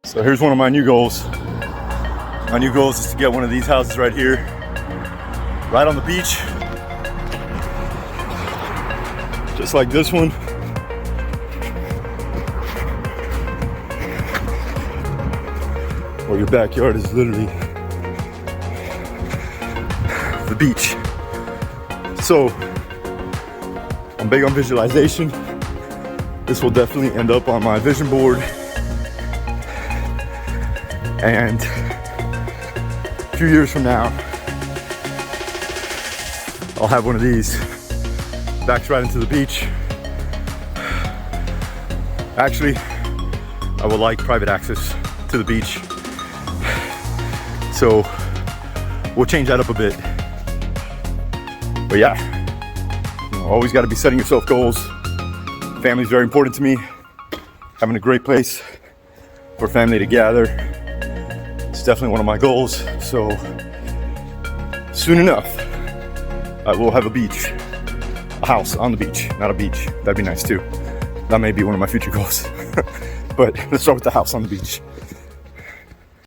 So here's one of my new goals. My new goal is to get one of these houses right here, right on the beach. Just like this one. Or your backyard is literally the beach. So I'm big on visualization. This will definitely end up on my vision board. And a few years from now, I'll have one of these backs right into the beach. Actually, I would like private access to the beach. So we'll change that up a bit. But yeah, you know, always got to be setting yourself goals. Family's very important to me. Having a great place for family to gather. It's definitely one of my goals. So soon enough, I will have a beach, a house on the beach, not a beach. That'd be nice too. That may be one of my future goals. But let's start with the house on the beach.